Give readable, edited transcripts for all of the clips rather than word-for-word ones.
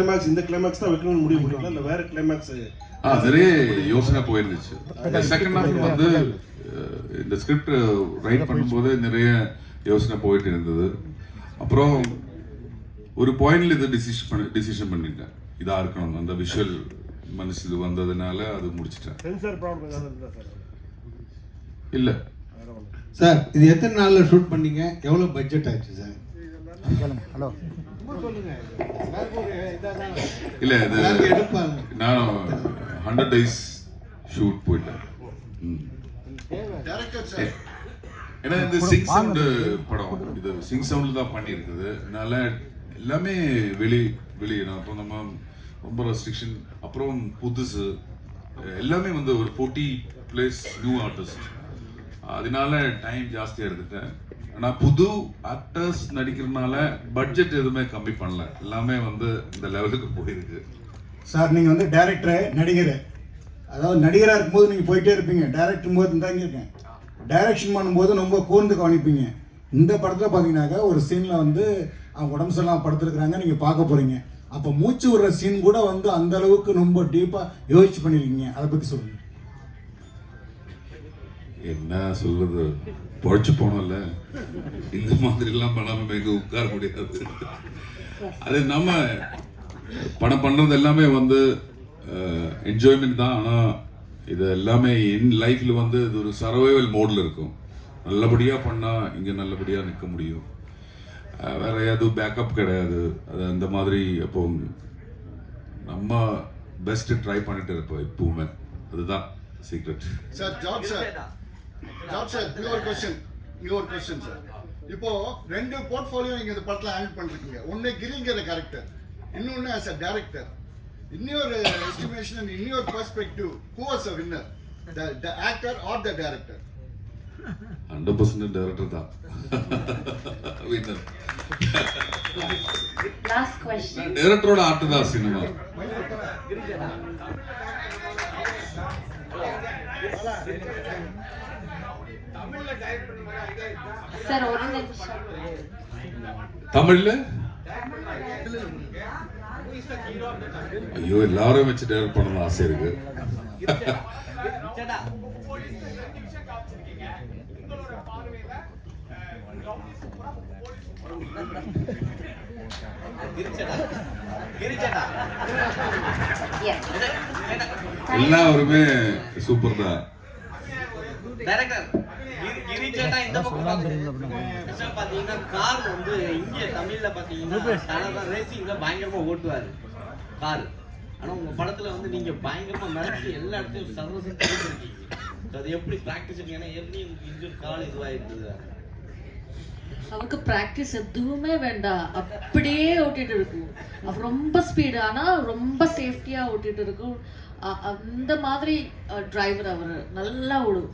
Climax இந்த climax தான் வைக்கணும்னு முடிவு பண்ணிக்கலாம், இல்ல வேற கிளைமாக்ஸ்? நிறைய யோசனை போயிருந்துச்சு. செகண்ட் ஹாஃப் வந்து இந்த ஸ்கிரிப்ட் ரைட் பண்ணும்போது நிறைய யோசனை போயிட்டு இருந்தது. அப்புறம் ஒரு பாயிண்ட்ல இது டிசிஷன் பண்ணிட்டேன், இதா இருக்கணும். அந்த விஷுவல் மனசுல வந்ததுனால அது முடிச்சிட்டேன். சென்சார் ப்ராப்ளம் ஏதாவது இருந்தா சார்? இல்ல சார், இது எத்தனை நாள்ல ஷூட் பண்ணீங்க? எவ்வளவு பட்ஜெட் ஆச்சு சார்? ஹலோ இல்ல இது நான் 100 days ஷூட் போயிட்டேன். ஏன்னா இந்த சிங் சவுண்ட் படம், இது சிங் சவுண்ட்ல தான் பண்ணி இருக்குது. அதனால எல்லாமே வெளியிடும். அப்போ நம்ம ரொம்ப ரெஸ்ட்ரிக்ஷன், அப்புறம் புதுசு எல்லாமே வந்து ஒரு 40+ நியூ ஆர்டிஸ்ட், அதனால டைம் ஜாஸ்தியா எடுத்துட்டேன். ஆனா புது ஆக்டர்ஸ் நடிக்கிறதுனால பட்ஜெட் எதுவுமே கம்மி பண்ணல, எல்லாமே வந்து இந்த லெவலுக்கு போயிருக்கு. சார், நீங்க வந்து டைரக்டர், நடிகர், அதாவது நடிகராக இருக்கும்போது நீங்கள் போயிட்டே இருப்பீங்க, டைரக்டர் போது தாங்க இருக்கேன். டைரக்ஷன் பண்ணும்போது ரொம்ப கூர்ந்து கவனிப்பீங்க. இந்த படத்தில் பார்த்தீங்கன்னாக்கா ஒரு சீனில் வந்து அவங்க உடம்பு சரியில்லாம படுத்துருக்குறாங்க, நீங்கள் பார்க்க போகிறீங்க. அப்போ மூச்சு விடுற சீன் கூட வந்து அந்த அளவுக்கு ரொம்ப டீப்பாக யோசிச்சு பண்ணியிருக்கீங்க. அதை பற்றி சொல்லுங்கள். என்ன சொல்றது, பொழைச்சு போனோம்ல, இந்த மாதிரி எல்லாம் பண்ணாம எங்க உட்கார முடியாது. அது நம்ம படம் பண்றது எல்லாமே வந்து என்ஜாய்மெண்ட் தான். ஆனா இது எல்லாமே என் லைஃப்ல வந்து இது ஒரு சர்வைவல் மோட்ல இருக்கும். நல்லபடியா பண்ணா இங்க நல்லபடியா நிற்க முடியும், வேற எதுவும் பேக்கப் கிடையாது. அது அந்த மாதிரி அப்போ நம்ம பெஸ்ட் ட்ரை பண்ணிட்டு இருப்போம் எப்பவுமே, அதுதான் சீக்ரெட். சார், ஜார்ஜ் சார், ஒரு கொஸ்டின் சார். இப்போ 2 போர்ட்ஃபோலியோ நீங்க இந்த படத்துல ஹேண்டில் பண்ணிருக்கீங்க. ஒன்னு கிரிங்கிற கேரக்டர், இன்னொன்னு as a director. In your estimation and in your perspective, who was a winner, the actor or the director? 100% director தான் வின்னர். Last question. டைரக்டரோட ஆர்ட் தான் சினிமா. சார், ஒரு நிமிஷம். தமிழ்ல ஐயோ, எல்லாரும் வச்சு டைரக்ட் பண்ணணும் ஆசை இருக்கு. எல்லாருமே சூப்பர் தான். இந்த பக்கம் பாத்தீங்கன்னா கார் வந்து இங்க தமிழ்ல பாத்தீங்கன்னா ரேசிங்ல பயங்கரமா ஓட்டுவாரு கார். ஆனா உங்க படத்துல வந்து நீங்க பயங்கரமா மிரட்டி எல்லா இடத்தையும் சர்வசம். அது எப்படி பிராக்டிஸ்? ஏன்னா ஏற்கனவே இன்ஜூர் கால் இதுவாயிருந்தது. அவருக்கு பிராக்டிஸ் எதுவுமே வேண்டாம், அப்படியே ஓட்டிட்டு இருக்கும். அவர் ரொம்ப ஸ்பீடு, ஆனா ரொம்ப சேஃப்டியா ஓட்டிட்டு இருக்கும். அந்த மாதிரி டிரைவர் அவர் நல்லா ஓடும்.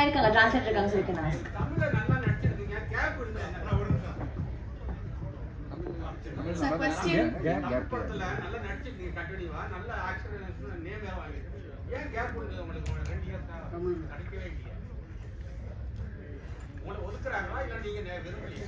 இருக்காங்க, டிரான்ஸ்லேட்டர் இருக்காங்க, சொல்லிருக்கேன். சார், क्वेश्चन படத்துல நல்லா நடிச்சிருக்கீங்க, கண்டினியூவா நல்ல ஆக்டர் நேம் வேற வாங்கிருக்கீங்க. ஏன் கேப் கொடுத்தீங்க உங்களுக்கு? 2 இயர்ஸ் நடிக்கவே இல்லையா? உங்களை ஒதுக்குறாங்களா இல்ல நீங்க விரும்பலையா?